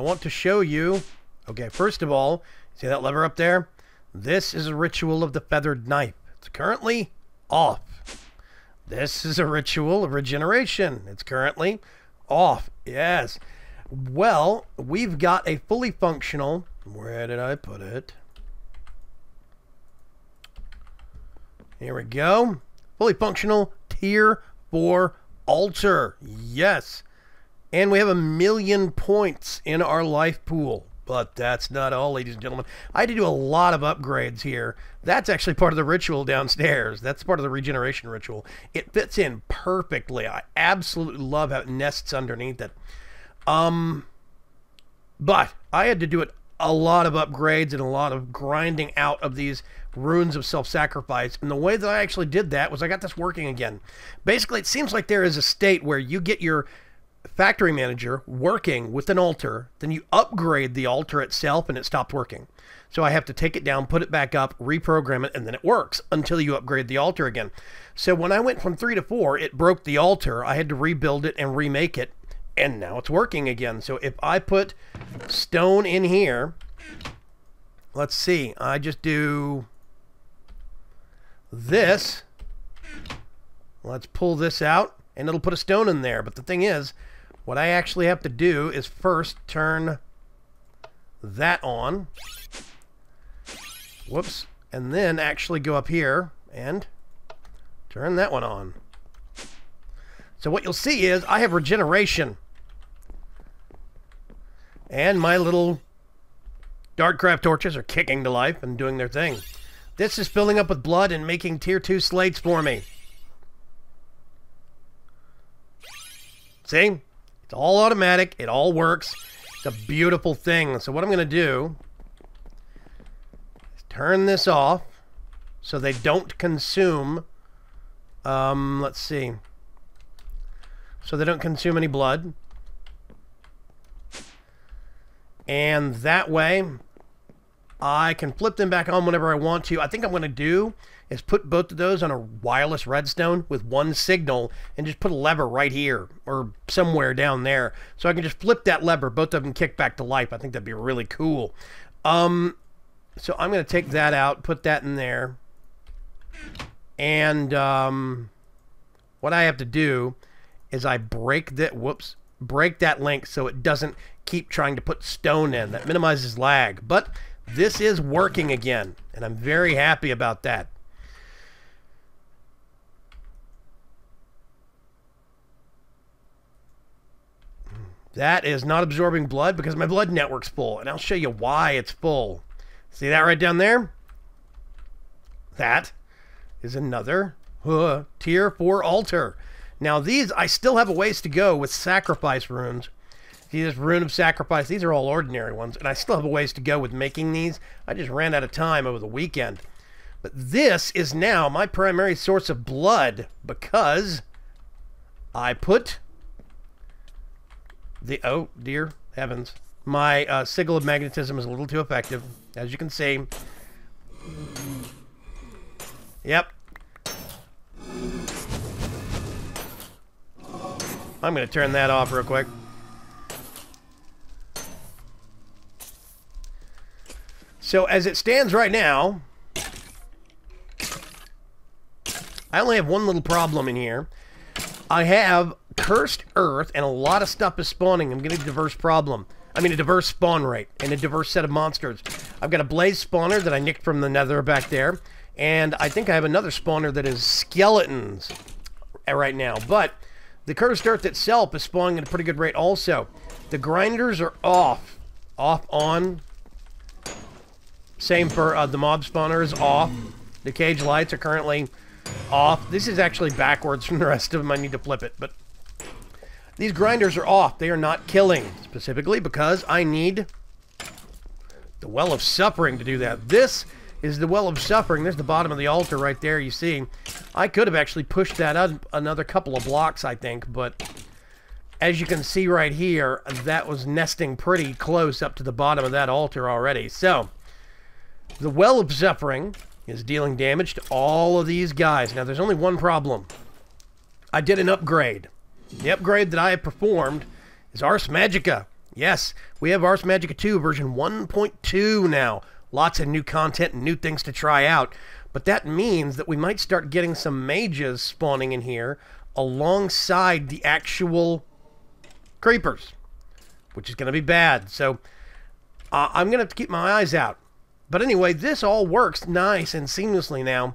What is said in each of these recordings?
I want to show you... Okay, first of all, see that lever up there? This is a ritual of the feathered knife. It's currently off. This is a ritual of regeneration. It's currently off. Yes. Well, we've got a fully functional... Where did I put it? Here we go. Fully functional Tier 4 altar. Yes. And we have 1,000,000 points in our life pool. But that's not all, ladies and gentlemen. I had to do a lot of upgrades here. That's actually part of the ritual downstairs. That's part of the regeneration ritual. It fits in perfectly. I absolutely love how it nests underneath it. But I had to do a lot of upgrades and a lot of grinding out of these runes of self-sacrifice. And the way that I actually did that was I got this working again. Basically, it seems like there is a state where you get your factory manager working with an altar, then you upgrade the altar itself and it stopped working. So I have to take it down, put it back up, reprogram it, and then it works until you upgrade the altar again. So when I went from 3 to 4, it broke the altar. I had to rebuild it and remake it, and now it's working again. So if I put stone in here, let's see, I just do this. Let's pull this out, and it'll put a stone in there. But the thing is, what I actually have to do is first turn that on. Whoops. And then actually go up here and turn that one on. So what you'll see is I have regeneration. And my little Darkcraft torches are kicking to life and doing their thing. This is filling up with blood and making Tier 2 slates for me. See? It's all automatic. It all works. It's a beautiful thing. So what I'm going to do is turn this off so they don't consume, let's see, so they don't consume any blood. And that way, I can flip them back on whenever I want to. I think I'm going to do is put both of those on a wireless redstone with one signal and just put a lever right here or somewhere down there. So I can just flip that lever, both of them kick back to life. I think that'd be really cool. So I'm going to take that out, put that in there. And what I have to do is I break that, break that link so it doesn't keep trying to put stone in. That minimizes lag. But this is working again, and I'm very happy about that. That is not absorbing blood because my blood network's full, and I'll show you why it's full. See that right down there? That is another Tier 4 altar. Now these, I still have a ways to go with sacrifice runes. See this rune of sacrifice? These are all ordinary ones, and I still have a ways to go with making these. I just ran out of time over the weekend. But this is now my primary source of blood because I put the, oh dear heavens, my sigil of magnetism is a little too effective, as you can see. Yep. I'm going to turn that off real quick. So as it stands right now, I only have one little problem in here. I have cursed earth and a lot of stuff is spawning. I'm getting a diverse problem. I mean a diverse spawn rate and a diverse set of monsters. I've got a blaze spawner that I nicked from the nether back there. And I think I have another spawner that is skeletons right now. But the cursed earth itself is spawning at a pretty good rate also. The grinders are off. Off, on. Same for the mob spawner is off. The cage lights are currently off. This is actually backwards from the rest of them. I need to flip it. But these grinders are off. They are not killing. Specifically because I need the Well of Suffering to do that. This is the Well of Suffering. There's the bottom of the altar right there, you see. I could have actually pushed that up another couple of blocks, I think, but as you can see right here, that was nesting pretty close up to the bottom of that altar already. So, the Well of Suffering is dealing damage to all of these guys. Now, there's only one problem. I did an upgrade. The upgrade that I have performed is Ars Magica. Yes, we have Ars Magica 2 version 1.2 now. Lots of new content and new things to try out. But that means that we might start getting some mages spawning in here alongside the actual creepers, which is going to be bad. So I'm going to have to keep my eyes out. But anyway, this all works nice and seamlessly now.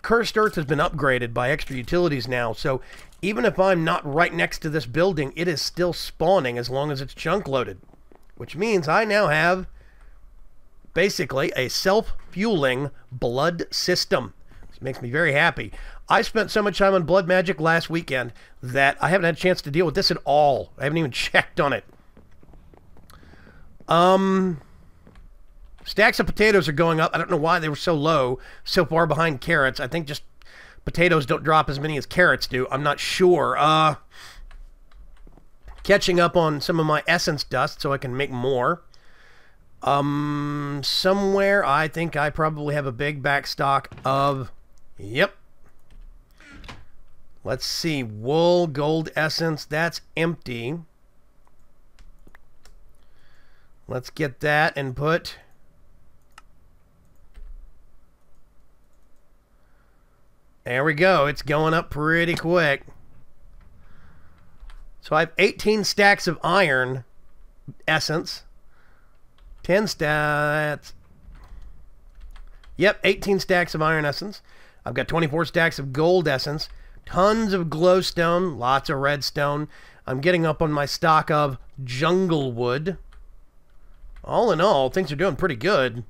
Cursed Earth has been upgraded by extra utilities now, so even if I'm not right next to this building, it is still spawning as long as it's chunk loaded. Which means I now have basically a self-fueling blood system. This makes me very happy. I spent so much time on blood magic last weekend that I haven't had a chance to deal with this at all. I haven't even checked on it. Stacks of potatoes are going up. I don't know why they were so low, so far behind carrots. I think just potatoes don't drop as many as carrots do. I'm not sure. Catching up on some of my essence dust so I can make more. Somewhere I think I probably have a big backstock of... Yep. Let's see. Wool, gold essence. That's empty. Let's get that and put... There we go. It's going up pretty quick. So I have 18 stacks of iron essence. 10 stacks. Yep, 18 stacks of iron essence. I've got 24 stacks of gold essence. Tons of glowstone. Lots of redstone. I'm getting up on my stock of jungle wood. All in all, things are doing pretty good.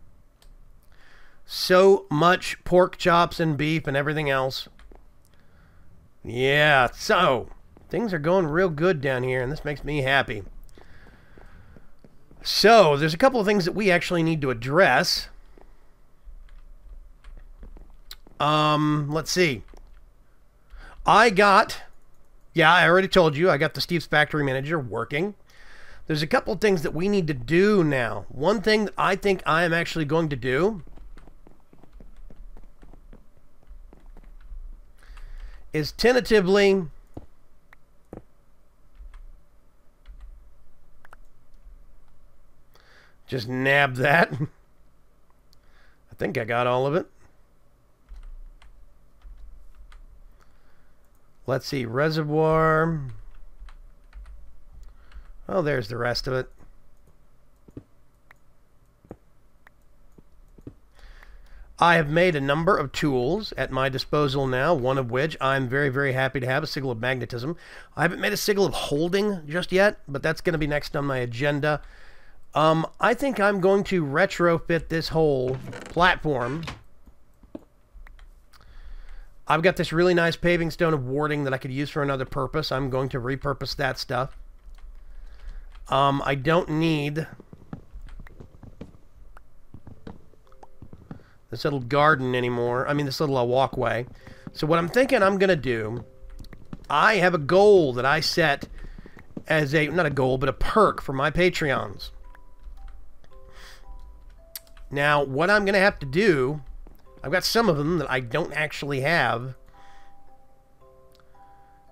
So much pork chops and beef and everything else. Yeah, so things are going real good down here, and this makes me happy. So there's a couple of things that we actually need to address. Let's see. I already told you, I got the Steve's Factory Manager working. There's a couple of things that we need to do now. One thing that I think I am actually going to do is tentatively just nab that. I think I got all of it. Let's see, reservoir. Oh, there's the rest of it. I have made a number of tools at my disposal now, one of which I'm very, very happy to have, a sigil of magnetism. I haven't made a sigil of holding just yet, but that's going to be next on my agenda. I think I'm going to retrofit this whole platform. I've got this really nice paving stone of warding that I could use for another purpose. I'm going to repurpose that stuff. I don't need this little garden anymore. I mean, this little walkway. So what I'm thinking I'm going to do, I have a goal that I set as a, not a goal, but a perk for my Patreons. Now, what I'm going to have to do, I've got some of them that I don't actually have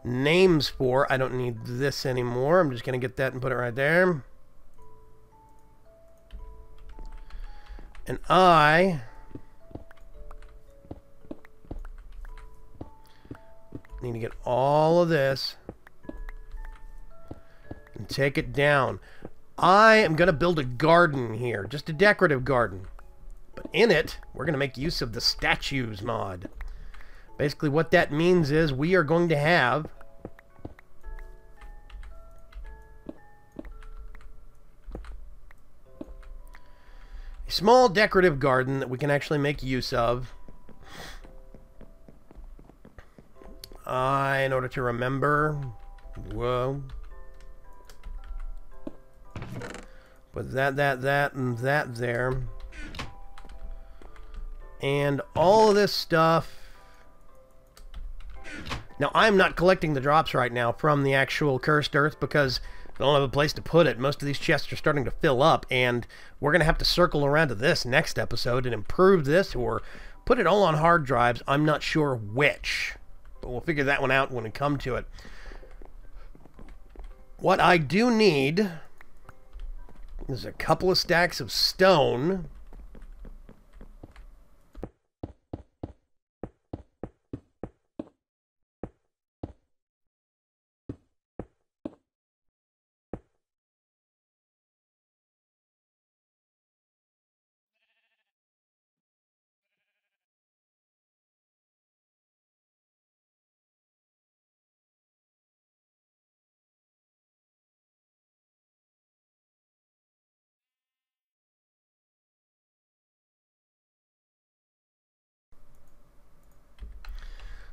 names for. I don't need this anymore. I'm just going to get that and put it right there. And I need to get all of this and take it down. I am going to build a garden here, just a decorative garden. But in it, we're going to make use of the statues mod. Basically what that means is we are going to have a small decorative garden that we can actually make use of. In order to remember, whoa, put that, and that there. And all of this stuff. Now, I'm not collecting the drops right now from the actual Cursed Earth because I don't have a place to put it. Most of these chests are starting to fill up, and we're going to have to circle around to this next episode and improve this or put it all on hard drives. I'm not sure which, but we'll figure that one out when we come to it. What I do need There's a couple of stacks of stone.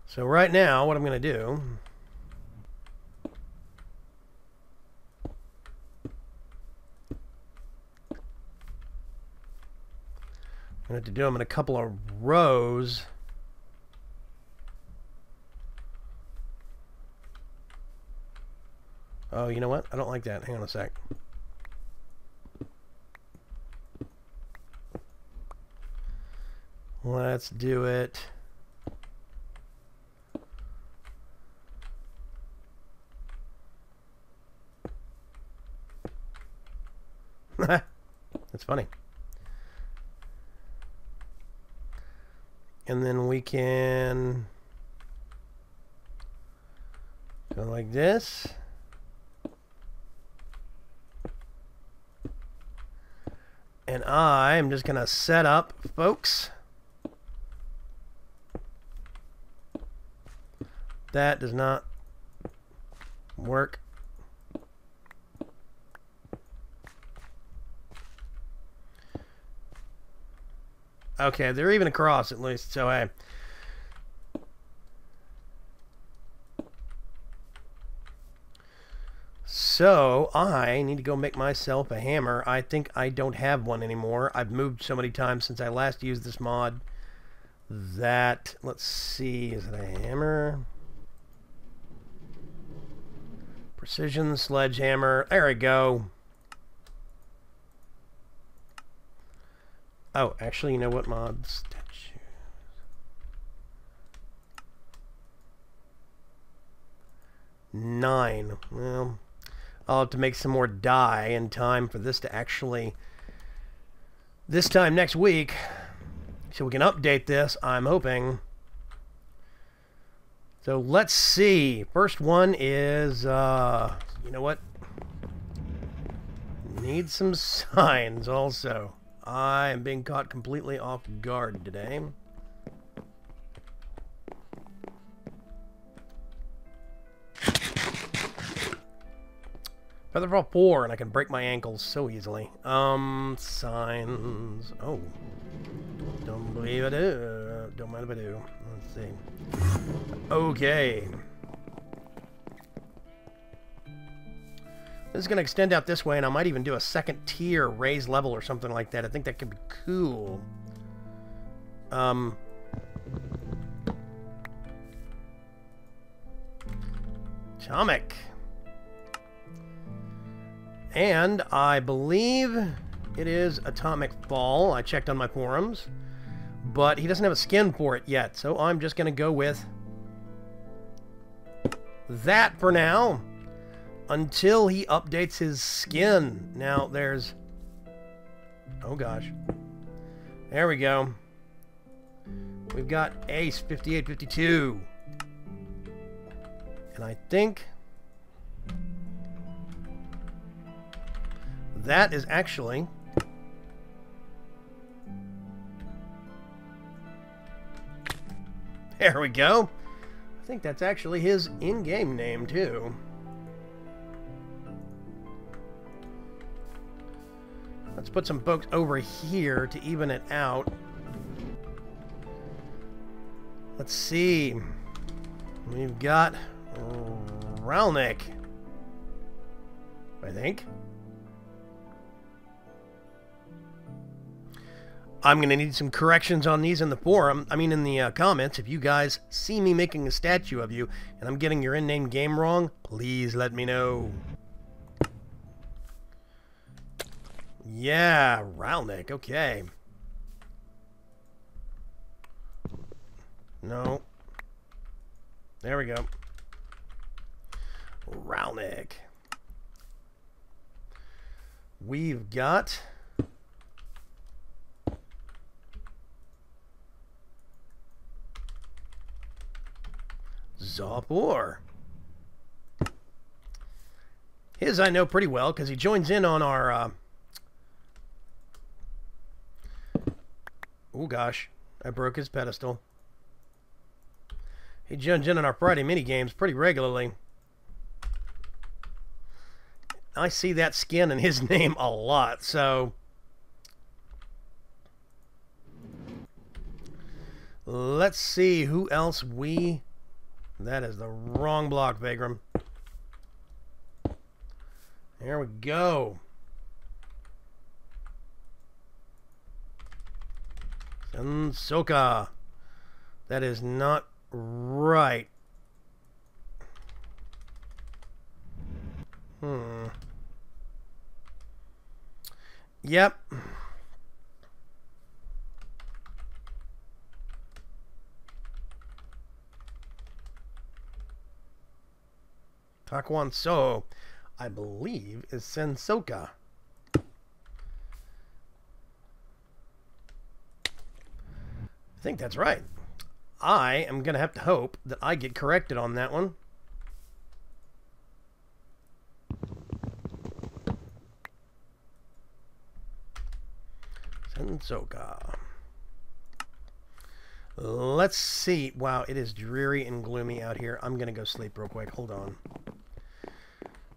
So right now, what I'm going to do... I'm going to do them in a couple of rows. Oh, you know what? I don't like that. Hang on a sec. Let's do it. That's funny. And then we can go like this. And I'm just going to set up, folks. That does not work. Okay, they're even across at least, so hey. So, I need to go make myself a hammer. I think I don't have one anymore. I've moved so many times since I last used this mod that, let's see, is it a hammer? Precision sledgehammer. There we go. Oh, actually, you know what mod? Statues. Nine. Well, I'll have to make some more dye in time for this to actually... This time next week, so we can update this, I'm hoping. So let's see. First one is, you know what? Need some signs also. I am being caught completely off guard today. Featherfall 4, and I can break my ankles so easily. Signs. Oh. Don't believe I do. Don't mind if I do. Let's see. Okay. This is going to extend out this way, and I might even do a second tier raised level or something like that. I think that could be cool. Atomic. And I believe it is Atomic Fall. I checked on my forums. But he doesn't have a skin for it yet, so I'm just going to go with that for now. Until he updates his skin. Now, there's... Oh, gosh. There we go. We've got Ace 5852. And I think... that is actually... There we go. I think that's actually his in-game name, too. Let's put some folks over here to even it out. Let's see. We've got Ralnick, I think. I'm going to need some corrections on these in the forum. I mean, in the comments. If you guys see me making a statue of you and I'm getting your in-name game wrong, please let me know. Yeah, Ralnick. Okay. No. There we go. Ralnick. We've got Zopor. His I know pretty well because he joins in on our... oh gosh, I broke his pedestal. He joins in on our Friday mini games pretty regularly. I see that skin and his name a lot, so... let's see who else we... that is the wrong block, Vaygrim. There we go. Sensoka. That is not right. Yep. Takwon So, I believe, is Sensoka. I think that's right. I am going to have to hope that I get corrected on that one. Sensoka. Let's see. Wow, it is dreary and gloomy out here. I'm going to go sleep real quick. Hold on.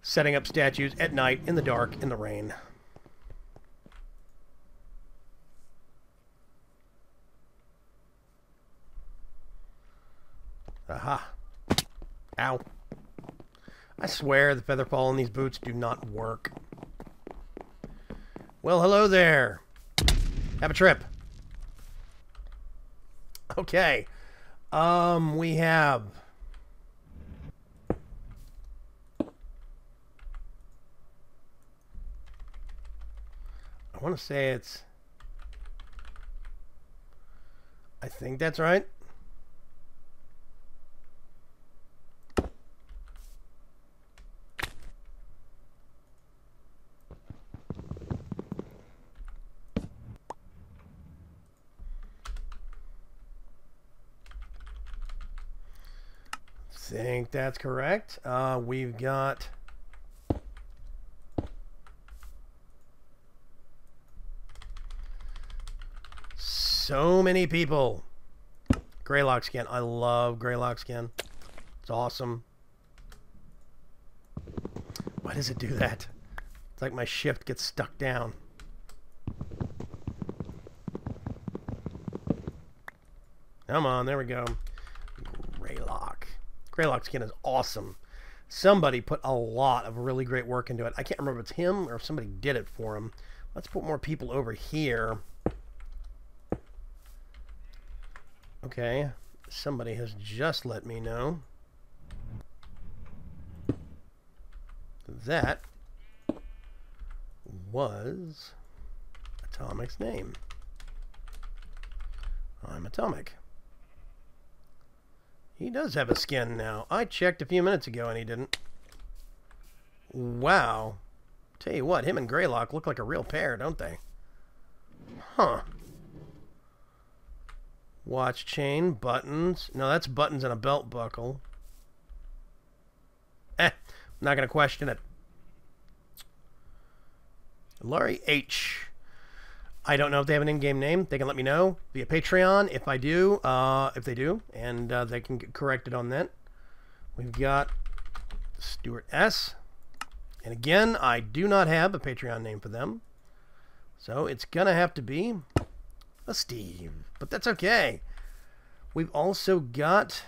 Setting up statues at night, in the dark, in the rain. Aha. Ow. I swear the featherfall in these boots do not work. Well, hello there. Have a trip. Okay. We have... I want to say it's... I think that's right. I think that's correct. We've got... so many people. Greylock skin. I love Greylock skin. It's awesome. Why does it do that? It's like my shift gets stuck down. Come on, there we go. Greylock. Greylock skin is awesome. Somebody put a lot of really great work into it. I can't remember if it's him or if somebody did it for him. Let's put more people over here. Okay, somebody has just let me know that was Atomic's name. I'm Atomic. He does have a skin now. I checked a few minutes ago and he didn't. Wow. Tell you what, him and Greylock look like a real pair, don't they? Huh. Watch chain, buttons. No, that's buttons and a belt buckle. I'm not going to question it. Laurie H. I don't know if they have an in-game name. They can let me know via Patreon if I do, if they do, and they can get corrected on that. We've got Stuart S. And again, I do not have a Patreon name for them. So it's going to have to be a Steve, but that's okay. We've also got...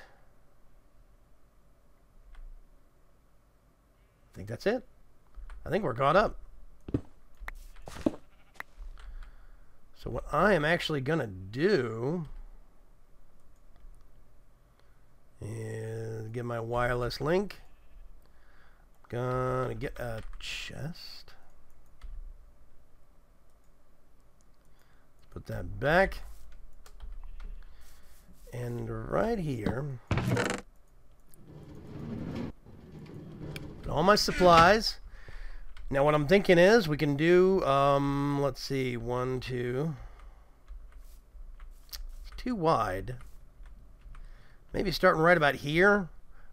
I think that's it. I think we're caught up. So what I am actually going to do is get my wireless link. Gonna get a chest. Put that back. And right here, put all my supplies. Now what I'm thinking is we can do, let's see, 1, 2. It's too wide. Maybe starting right about here.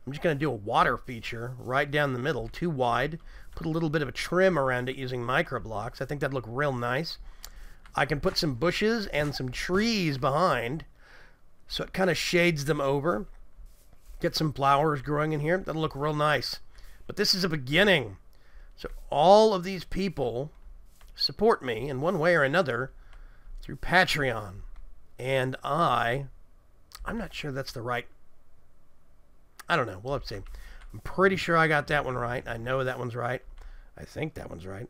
I'm just going to do a water feature right down the middle, too wide. Put a little bit of a trim around it using micro blocks. I think that'd look real nice. I can put some bushes and some trees behind, so it kind of shades them over. Get some flowers growing in here. That'll look real nice. But this is a beginning. So all of these people support me in one way or another through Patreon. And I'm not sure that's the right... I don't know. We'll have to see. I'm pretty sure I got that one right. I know that one's right. I think that one's right.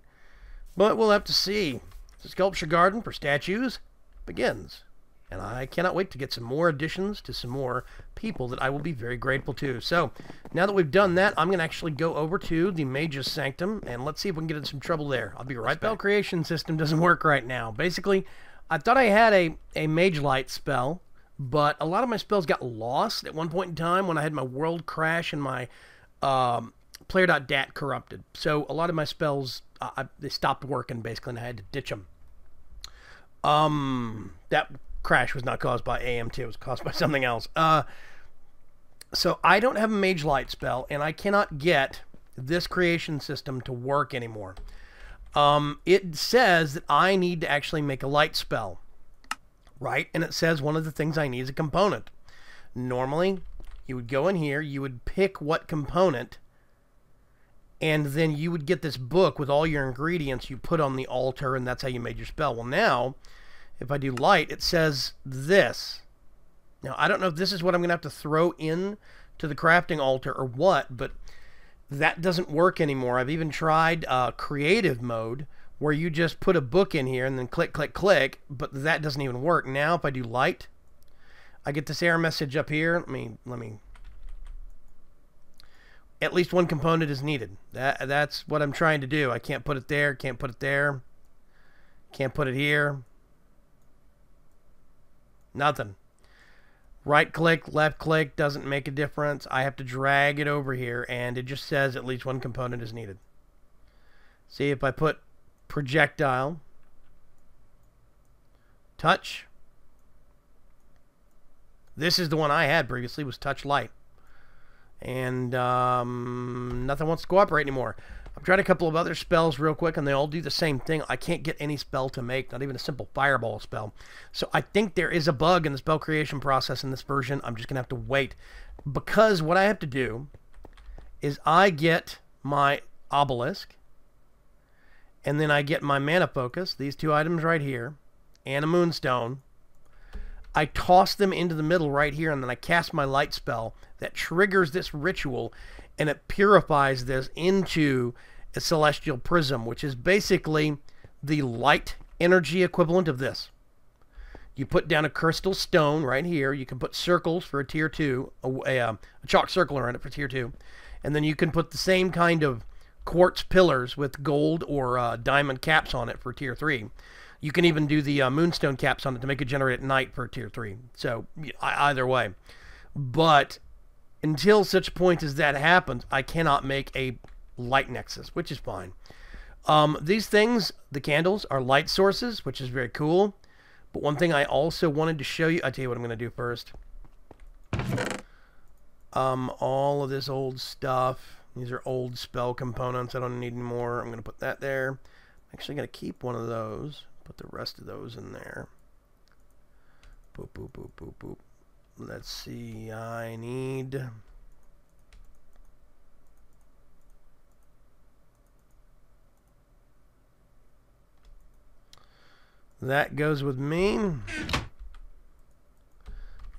But we'll have to see. The sculpture garden for statues begins. And I cannot wait to get some more additions to some more people that I will be very grateful to. So, now that we've done that, I'm going to actually go over to the Mage's Sanctum, and let's see if we can get in some trouble there. I'll be right back. Spell creation system doesn't work right now. Basically, I thought I had a Mage Light spell, but a lot of my spells got lost at one point in time when I had my world crash and my player.dat corrupted. So, a lot of my spells, they stopped working, basically, and I had to ditch them. That crash was not caused by AMT, it was caused by something else. So I don't have a Mage Light spell, and I cannot get this creation system to work anymore. It says that I need to actually make a light spell, right? And it says one of the things I need is a component. Normally, you would go in here, you would pick what component, and then you would get this book with all your ingredients you put on the altar, and that's how you made your spell. Well, now, if I do light, it says this. Now, I don't know if this is what I'm going to have to throw in to the crafting altar or what, but that doesn't work anymore. I've even tried creative mode, where you just put a book in here and then click, click, click, but that doesn't even work. Now, if I do light, I get this error message up here. Let me... At least one component is needed. That's what I'm trying to do. I can't put it there, can't put it there, can't put it here. Nothing. Right click, left click, doesn't make a difference. I have to drag it over here, and it just says at least one component is needed. See, if I put projectile, touch, this is the one I had previously, was touch light. And nothing wants to cooperate anymore. I've tried a couple of other spells real quick, and they all do the same thing. I can't get any spell to make, not even a simple fireball spell. So I think there is a bug in the spell creation process in this version. I'm just going to have to wait. Because what I have to do is I get my obelisk, and then I get my mana focus, these two items right here, and a moonstone. I toss them into the middle right here, and then I cast my light spell that triggers this ritual, and it purifies this into a celestial prism, which is basically the light energy equivalent of this. You put down a crystal stone right here. You can put circles for a tier 2, a chalk circle around it for tier 2, and then you can put the same kind of quartz pillars with gold or diamond caps on it for tier 3. You can even do the moonstone caps on it to make it generate at night for tier 3. So, either way. But until such point as that happens, I cannot make a light nexus, which is fine. These things, the candles, are light sources, which is very cool. But one thing I also wanted to show you, I'll tell you what I'm going to do first. All of this old stuff. These are old spell components. I don't need any more. I'm going to put that there. I'm actually going to keep one of those. Put the rest of those in there. Boop, boop, boop, boop, boop. Let's see. I need... That goes with me.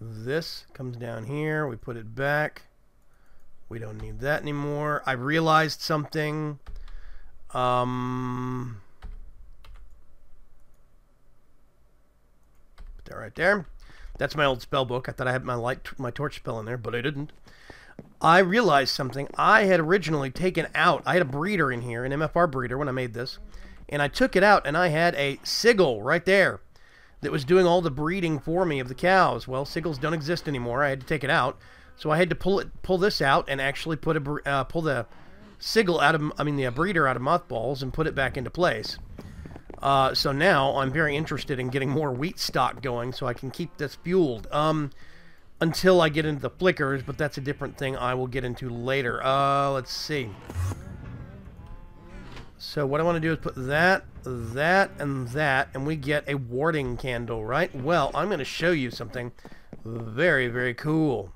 This comes down here. We put it back. We don't need that anymore. I realized something. Put that right there. That's my old spell book. I thought I had my torch spell in there, but I didn't. I realized something. I had originally taken out... I had a breeder in here, an MFR breeder, when I made this. And I took it out, and I had a sigil right there that was doing all the breeding for me of the cows. Well, sigils don't exist anymore. I had to take it out. So I had to pull this out and actually put pull the sigil out of, the breeder out of mothballs and put it back into place. So now I'm very interested in getting more wheat stock going so I can keep this fueled. Until I get into the flickers, but that's a different thing I will get into later. Let's see. So what I want to do is put that, and we get a warding candle, right? Well, I'm going to show you something very, very cool.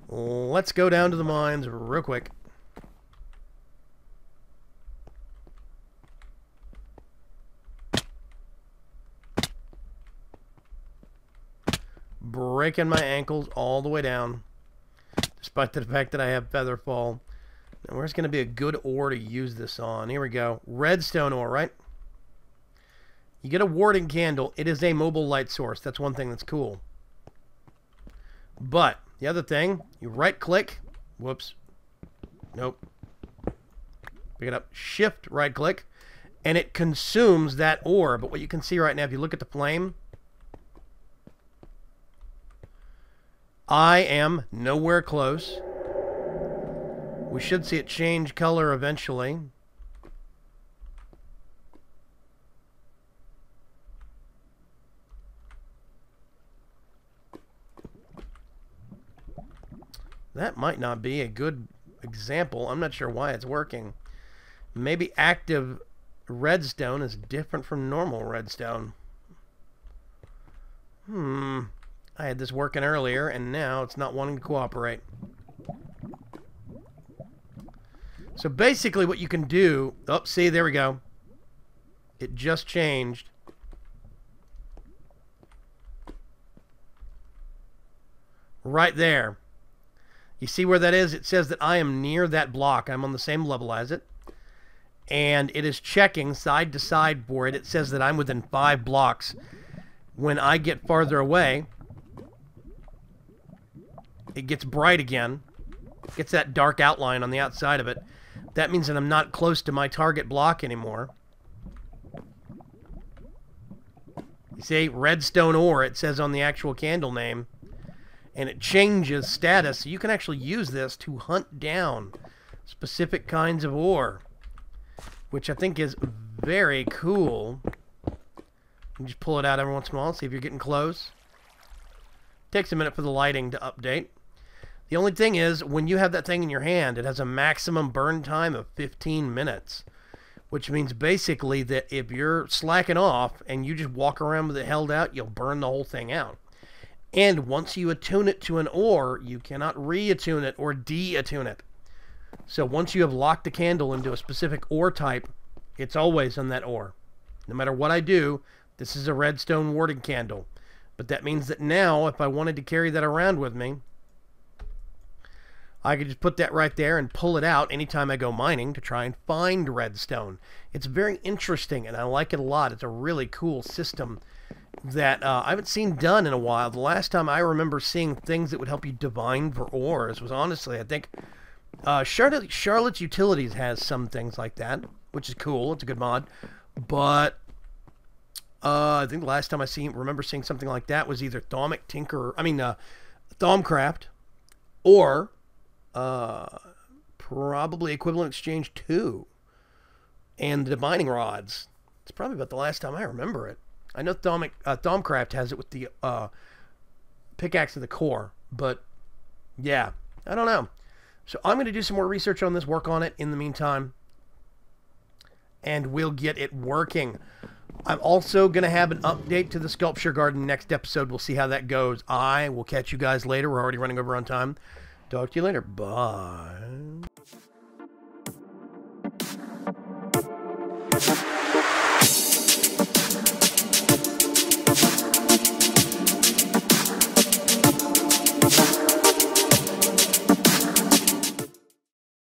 Let's go down to the mines real quick. Breaking my ankles all the way down, despite the fact that I have feather fall. Now, where's going to be a good ore to use this on? Here we go. Redstone ore, right? You get a warding candle. It is a mobile light source. That's one thing that's cool. But the other thing, you right-click. Whoops. Nope. Pick it up. Shift right-click. And it consumes that ore. But what you can see right now, if you look at the flame, I am nowhere close. We should see it change color eventually. That might not be a good example. I'm not sure why it's working. Maybe active redstone is different from normal redstone. I had this working earlier, and now it's not wanting to cooperate. So basically what you can do... Oh, see, there we go. It just changed. Right there. You see where that is? It says that I am near that block. I'm on the same level as it. And it is checking side to side for it. It says that I'm within 5 blocks. When I get farther away, it gets bright again. It gets that dark outline on the outside of it. That means that I'm not close to my target block anymore. You see, redstone ore, it says on the actual candle name. And it changes status, so you can actually use this to hunt down specific kinds of ore, which I think is very cool. You just pull it out every once in a while, see if you're getting close. Takes a minute for the lighting to update. The only thing is, when you have that thing in your hand, it has a maximum burn time of 15 minutes. Which means basically that if you're slacking off and you just walk around with it held out, you'll burn the whole thing out. And once you attune it to an ore, you cannot re-attune it or de-attune it. So once you have locked the candle into a specific ore type, it's always on that ore. No matter what I do, this is a redstone warding candle. But that means that now, if I wanted to carry that around with me, I could just put that right there and pull it out anytime I go mining to try and find redstone. It's very interesting, and I like it a lot. It's a really cool system that I haven't seen done in a while. The last time I remember seeing things that would help you divine for ores was honestly, I think, Charlotte's Utilities has some things like that, which is cool. It's a good mod. But I think the last time I remember seeing something like that was either Thaumcraft, or probably Equivalent Exchange 2 and the divining rods. It's probably about the last time I remember it. I know Thaumcraft has it with the pickaxe and the core, but yeah, I don't know. So I'm going to do some more research on this, work on it in the meantime, and we'll get it working. I'm also going to have an update to the sculpture garden next episode. We'll see how that goes. I will catch you guys later. We're already running over on time. Talk to you later. Bye.